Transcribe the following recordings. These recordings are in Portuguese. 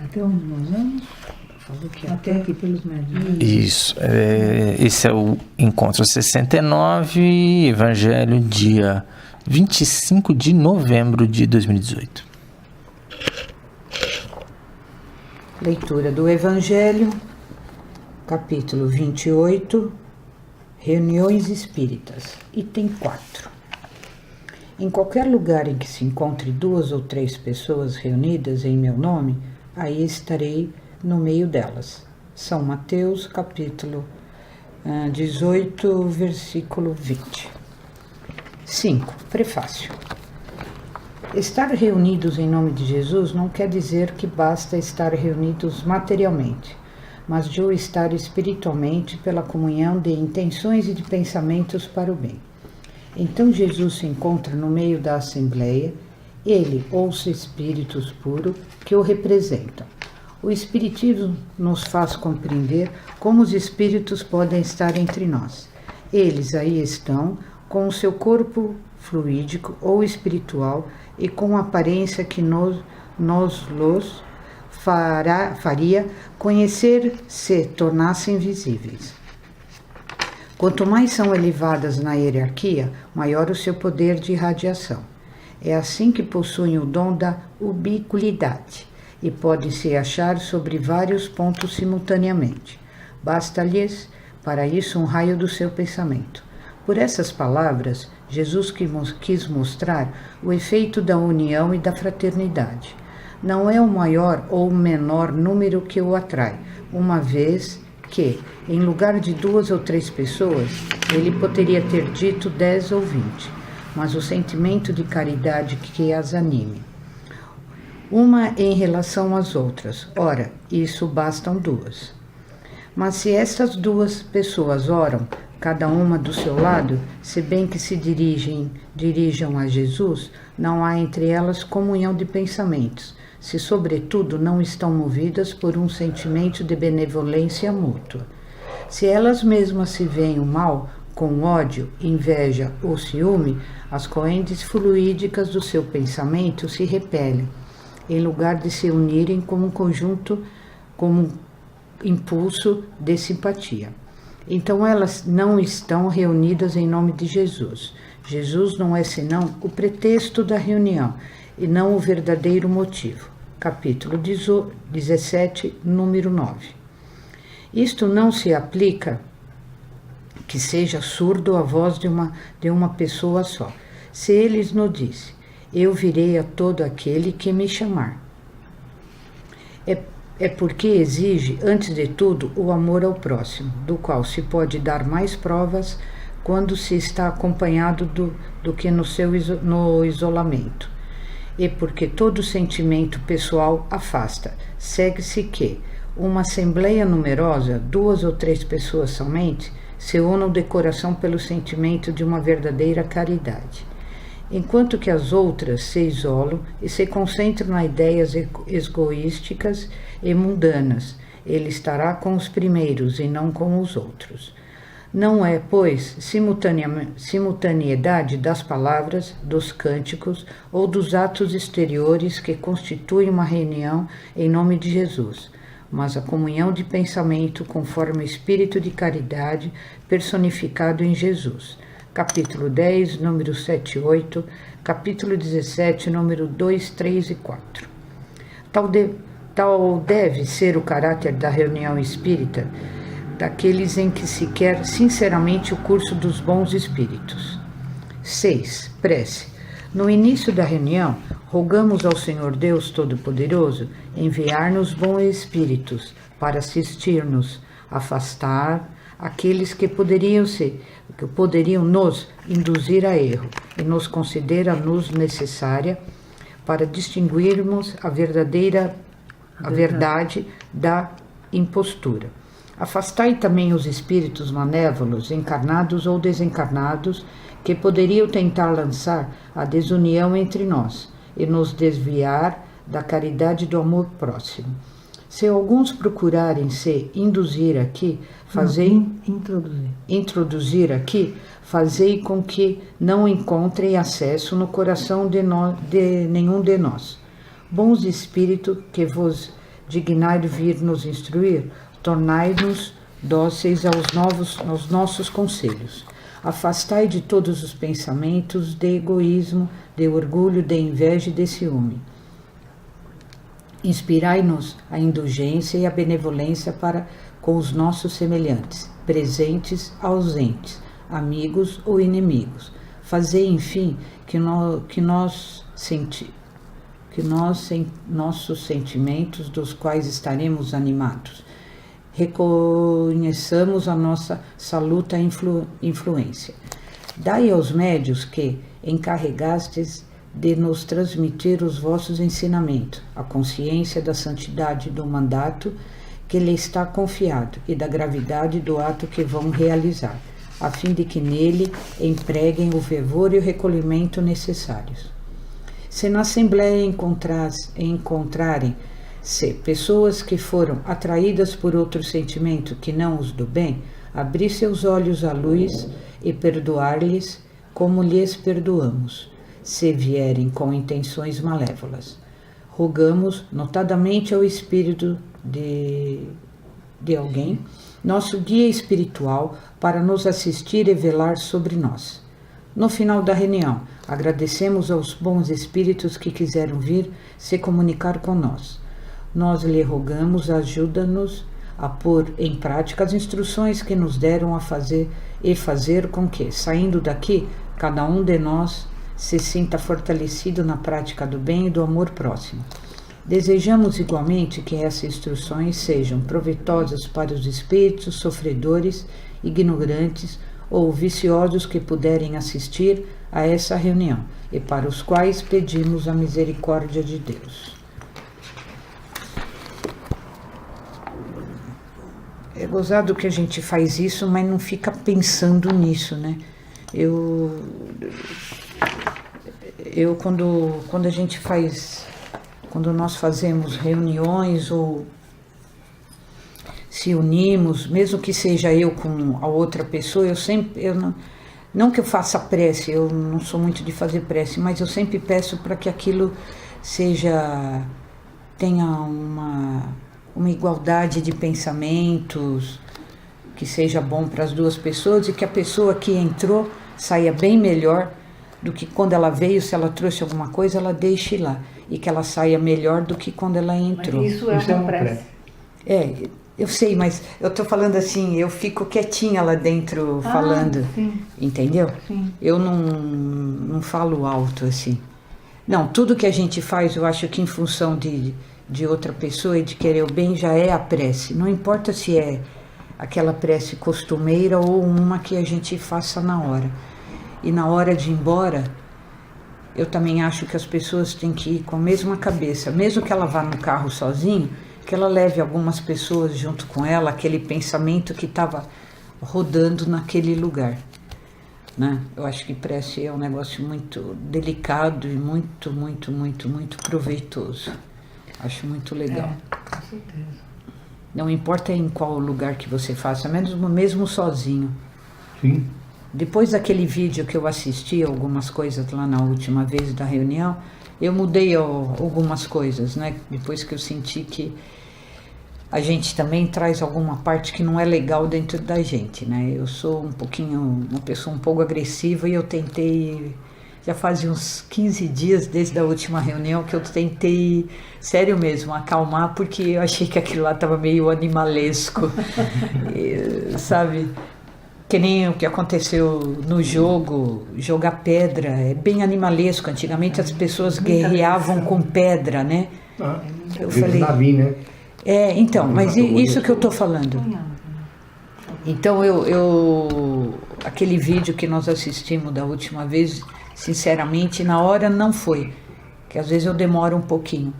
Até onde nós vamos? Falou que Até aqui pelos médios. Isso. Esse é o encontro 69, Evangelho, dia 25 de novembro de 2018. Leitura do Evangelho, capítulo 28, Reuniões Espíritas, item 4. Em qualquer lugar em que se encontre 2 ou 3 pessoas reunidas em meu nome, aí estarei no meio delas. São Mateus, capítulo 18, versículo 20. 5. Prefácio. Estar reunidos em nome de Jesus não quer dizer que basta estar reunidos materialmente, mas de o estar espiritualmente pela comunhão de intenções e de pensamentos para o bem. Então Jesus se encontra no meio da assembleia, ele ou os espíritos puros que o representam. O Espiritismo nos faz compreender como os espíritos podem estar entre nós. Eles aí estão, com o seu corpo fluídico ou espiritual e com a aparência que nos faria conhecer se tornassem visíveis. Quanto mais são elevadas na hierarquia, maior o seu poder de irradiação. É assim que possuem o dom da ubiquidade e podem se achar sobre vários pontos simultaneamente. Basta-lhes, para isso, um raio do seu pensamento. Por essas palavras, Jesus quis mostrar o efeito da união e da fraternidade. Não é o maior ou o menor número que o atrai, uma vez que, em lugar de 2 ou 3 pessoas, ele poderia ter dito 10 ou 20, mas o sentimento de caridade que as anime. Uma em relação às outras, ora, isso bastam 2. Mas se estas 2 pessoas oram, cada uma do seu lado, se bem que se dirijam a Jesus, não há entre elas comunhão de pensamentos, se sobretudo não estão movidas por um sentimento de benevolência mútua. Se elas mesmas se veem o mal, com ódio, inveja ou ciúme, as correntes fluídicas do seu pensamento se repelem, em lugar de se unirem como um conjunto, como um impulso de simpatia. Então elas não estão reunidas em nome de Jesus. Jesus não é senão o pretexto da reunião e não o verdadeiro motivo. Capítulo 17, número 9. Isto não se aplica que seja surdo a voz de uma pessoa só. Se eles nos disse, eu virei a todo aquele que me chamar. É porque exige, antes de tudo, o amor ao próximo, do qual se pode dar mais provas quando se está acompanhado do que no isolamento. E porque todo sentimento pessoal afasta. Segue-se que uma assembleia numerosa, 2 ou 3 pessoas somente, se unam de coração pelo sentimento de uma verdadeira caridade. Enquanto que as outras se isolam e se concentram nas ideias egoísticas e mundanas, ele estará com os primeiros e não com os outros. Não é, pois, simultaneidade das palavras, dos cânticos ou dos atos exteriores que constituem uma reunião em nome de Jesus, mas a comunhão de pensamento conforme o espírito de caridade personificado em Jesus. Capítulo 10, número 7 e 8, capítulo 17, número 2, 3 e 4. Tal deve ser o caráter da reunião espírita, daqueles em que se quer sinceramente o curso dos bons espíritos. 6. Prece. No início da reunião, rogamos ao Senhor Deus Todo-Poderoso enviar-nos bons espíritos para assistir-nos, afastar aqueles que poderiam nos induzir a erro e nos conceder a luz necessária para distinguirmos a verdade da impostura. Afastai também os espíritos malévolos, encarnados ou desencarnados, que poderiam tentar lançar a desunião entre nós e nos desviar da caridade do amor próximo. Se alguns procurarem se induzir aqui, introduzir aqui, fazei com que não encontrem acesso no coração de nenhum de nós. Bons espíritos que vos dignai vir nos instruir, tornai-nos dóceis aos nossos conselhos. Afastai de todos os pensamentos de egoísmo, de orgulho, de inveja e de ciúme. Inspirai-nos a indulgência e a benevolência para com os nossos semelhantes, presentes, ausentes, amigos ou inimigos. Fazei, enfim, nossos sentimentos, dos quais estaremos animados, reconheçamos a nossa saluta influência. Dai aos médios que encarregastes de nos transmitir os vossos ensinamentos, a consciência da santidade do mandato que lhe está confiado e da gravidade do ato que vão realizar, a fim de que nele empreguem o fervor e o recolhimento necessários. Se na Assembleia encontrarem-se pessoas que foram atraídas por outro sentimento que não os do bem, abrir seus olhos à luz e perdoar-lhes como lhes perdoamos, se vierem com intenções malévolas. Rogamos notadamente ao espírito de alguém, nosso guia espiritual, para nos assistir e velar sobre nós. No final da reunião, agradecemos aos bons espíritos que quiseram vir se comunicar com nós. Nós lhe rogamos, ajuda-nos a pôr em prática as instruções que nos deram a fazer e fazer com que, saindo daqui, cada um de nós se sinta fortalecido na prática do bem e do amor próximo. Desejamos igualmente que essas instruções sejam proveitosas para os espíritos sofredores, ignorantes ou viciosos que puderem assistir a essa reunião e para os quais pedimos a misericórdia de Deus. É gozado que a gente faz isso, mas não fica pensando nisso, né? Quando a gente faz, quando nós fazemos reuniões ou se unimos, mesmo que seja eu com a outra pessoa, não que eu faça prece, eu não sou muito de fazer prece, mas eu sempre peço para que aquilo tenha uma igualdade de pensamentos, que seja bom para as duas pessoas e que a pessoa que entrou saia bem melhor do que quando ela veio. Se ela trouxe alguma coisa, ela deixe lá, e que ela saia melhor do que quando ela entrou. Mas isso é uma prece. Eu sei, mas eu tô falando assim, eu fico quietinha lá dentro falando, sim. Entendeu? Sim. Eu não falo alto assim. Não, tudo que a gente faz, eu acho que em função de outra pessoa e de querer o bem, já é a prece. Não importa se é aquela prece costumeira ou uma que a gente faça na hora. E na hora de ir embora, eu também acho que as pessoas têm que ir com a mesma cabeça, mesmo que ela vá no carro sozinho, que ela leve algumas pessoas junto com ela, aquele pensamento que estava rodando naquele lugar, né? Eu acho que prece é um negócio muito delicado e muito, muito, muito, muito proveitoso. Acho muito legal. Com certeza. Não importa em qual lugar que você faça, mesmo sozinho. Sim. Depois daquele vídeo que eu assisti, algumas coisas lá na última vez da reunião, eu mudei algumas coisas, né? Depois que eu senti que a gente também traz alguma parte que não é legal dentro da gente, né? Eu sou uma pessoa um pouco agressiva e eu tentei, já fazia uns 15 dias desde a última reunião que eu tentei, sério mesmo, acalmar, porque eu achei que aquilo lá estava meio animalesco, sabe? Que nem o que aconteceu no jogar pedra, é bem animalesco. Antigamente as pessoas guerreavam com pedra, né? Eu falei, Davi, né? Então, mas isso que eu tô falando. Então aquele vídeo que nós assistimos da última vez, sinceramente, na hora não foi, que às vezes eu demoro um pouquinho,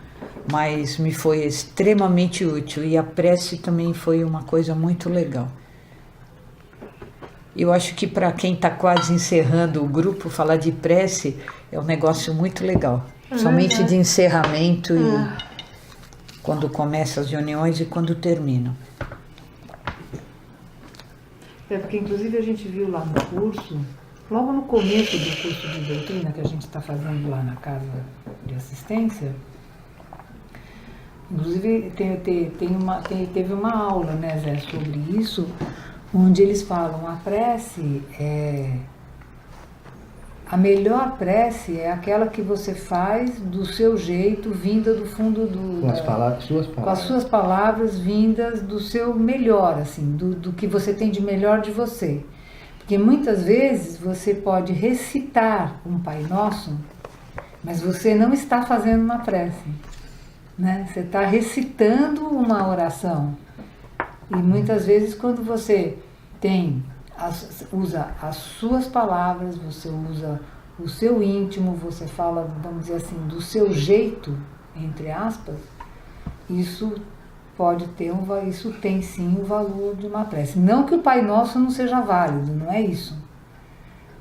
mas me foi extremamente útil, e a prece também foi uma coisa muito legal. Eu acho que para quem está quase encerrando o grupo, falar de prece é um negócio muito legal. Somente de encerramento e quando começam as reuniões e quando terminam. Porque inclusive a gente viu lá no curso, logo no começo do curso de doutrina que a gente está fazendo lá na Casa de Assistência, Inclusive, teve uma aula, né, Zé, sobre isso, onde eles falam, a prece a melhor prece é aquela que você faz do seu jeito, vinda do fundo do... Com as palavras, suas palavras. Com as suas palavras vindas do seu melhor, assim, do que você tem de melhor de você. Porque muitas vezes você pode recitar um Pai Nosso, mas você não está fazendo uma prece, né? Você está recitando uma oração. E muitas vezes quando você usa as suas palavras, você usa o seu íntimo, você fala, vamos dizer assim, do seu jeito, entre aspas, isso tem sim o valor de uma prece. Não que o Pai Nosso não seja válido, não é isso.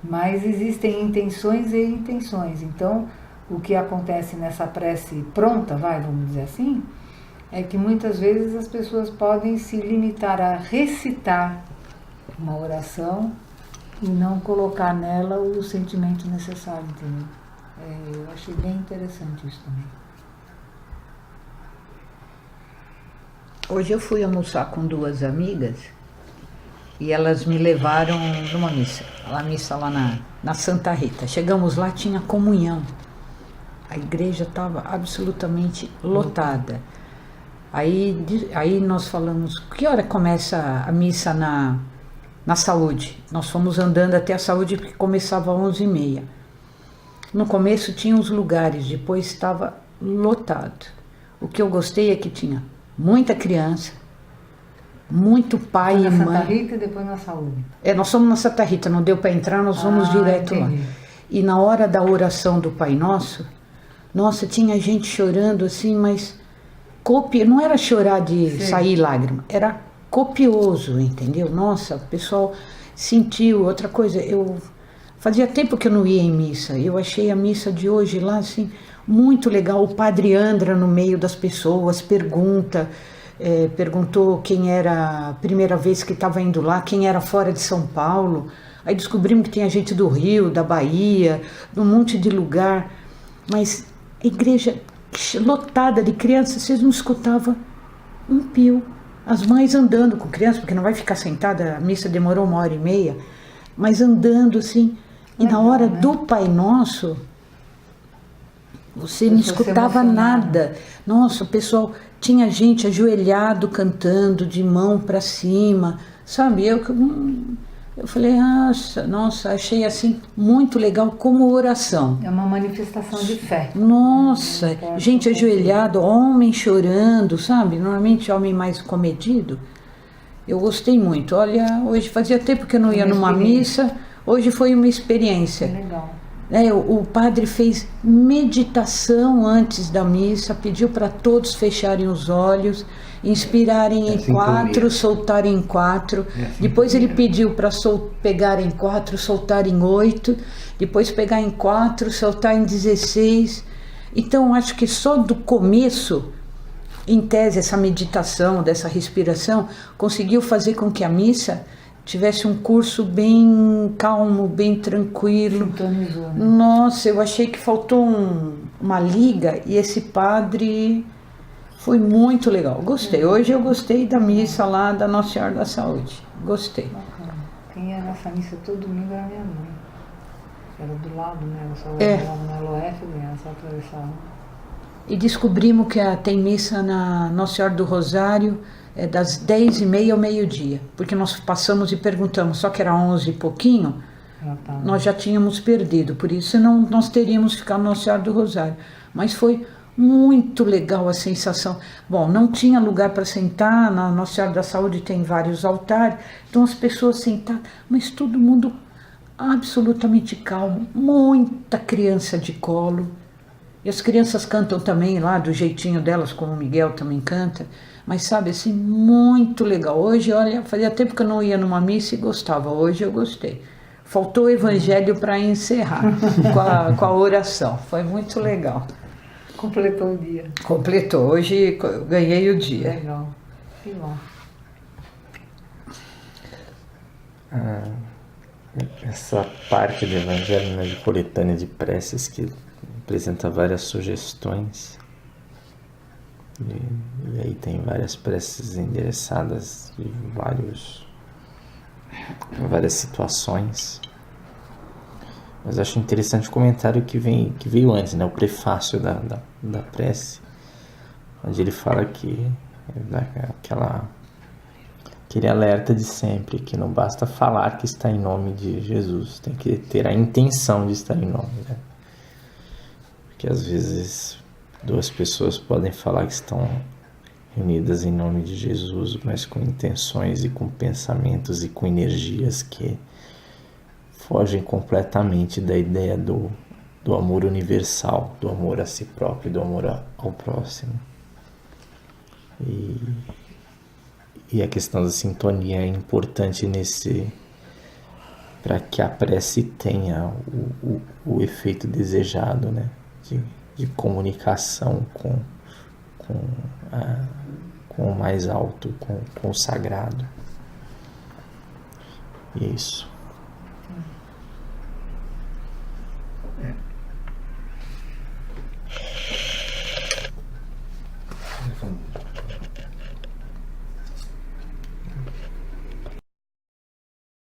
Mas existem intenções e intenções. Então, o que acontece nessa prece pronta, vamos dizer assim, é que muitas vezes as pessoas podem se limitar a recitar uma oração e não colocar nela o sentimento necessário, entendeu? Eu achei bem interessante isso também. Hoje eu fui almoçar com 2 amigas e elas me levaram numa missa, a missa lá na Santa Rita. Chegamos lá, tinha comunhão. A igreja estava absolutamente lotada. Aí nós falamos, que hora começa a missa na Saúde? Nós fomos andando até a Saúde porque começava às 11h30. No começo tinha os lugares, depois estava lotado. O que eu gostei é que tinha muita criança, muito pai e mãe. Na Santa Rita e depois na Saúde. Nós fomos na Santa Rita, não deu para entrar, nós fomos direto entendi. lá. E na hora da oração do Pai Nosso, nossa, tinha gente chorando assim, mas não era chorar de sair lágrima, era copioso, entendeu? Nossa, o pessoal sentiu. Outra coisa, fazia tempo que eu não ia em missa, eu achei a missa de hoje lá, assim, muito legal. O padre Andra no meio das pessoas, perguntou quem era a primeira vez que estava indo lá, quem era fora de São Paulo. Aí descobrimos que tinha gente do Rio, da Bahia, de um monte de lugar, mas a igreja lotada de crianças, vocês não escutavam um pio. As mães andando com crianças, porque não vai ficar sentada, a missa demorou 1h30, mas andando assim. E na hora do Pai Nosso, você não escutava nada. Nossa, o pessoal, tinha gente ajoelhado cantando, de mão para cima, sabe? Eu falei, nossa, achei assim muito legal como oração. É uma manifestação de fé. Nossa, gente ajoelhada, homem chorando, sabe? Normalmente homem mais comedido. Eu gostei muito. Olha, hoje fazia tempo que eu não ia numa missa, hoje foi uma experiência. É legal. O padre fez meditação antes da missa, pediu para todos fecharem os olhos, inspirarem em 4, soltarem em 4. Depois ele pediu para pegar em 4, soltar em 8. Depois pegar em 4, soltar em 16. Então acho que só do começo, em tese, essa meditação, dessa respiração, conseguiu fazer com que a missa tivesse um curso bem calmo, bem tranquilo. Sintonizou, né? Nossa, eu achei que faltou uma liga e esse padre foi muito legal. Gostei. Hoje eu gostei da missa lá da Nossa Senhora da Saúde. Gostei. Bacana. Quem ia nessa missa todo domingo era minha mãe. Era do lado, né? Ela só era na LOF, ela só atravessava. E descobrimos que tem missa na Nossa Senhora do Rosário, das 10h30 ao meio-dia, porque nós passamos e perguntamos, só que era 11 e pouquinho, nós já tínhamos perdido, por isso não, nós teríamos ficado na Nossa Senhora do Rosário. Mas foi muito legal a sensação. Bom, não tinha lugar para sentar, na Nossa Senhora da Saúde tem vários altares, então as pessoas sentadas, mas todo mundo absolutamente calmo, muita criança de colo. E as crianças cantam também lá do jeitinho delas, como o Miguel também canta. Mas sabe, assim, muito legal. Hoje, olha, fazia tempo que eu não ia numa missa e gostava. Hoje eu gostei. Faltou o evangelho para encerrar com a oração. Foi muito legal. Completou o dia. Completou. Hoje eu ganhei o dia. Legal. Que bom. Essa parte do evangelho, né, de coletânea de preces que apresenta várias sugestões. E aí tem várias preces endereçadas de várias situações. Mas acho interessante o comentário que veio antes, né? O prefácio da prece, onde ele fala que aquele alerta de sempre, que não basta falar que está em nome de Jesus, tem que ter a intenção de estar em nome, né? Porque às vezes 2 pessoas podem falar que estão reunidas em nome de Jesus, mas com intenções e com pensamentos e com energias que fogem completamente da ideia do amor universal, do amor a si próprio, do amor ao próximo. E a questão da sintonia é importante para que a prece tenha o efeito desejado, né? De comunicação com o mais alto, com o sagrado. E é isso.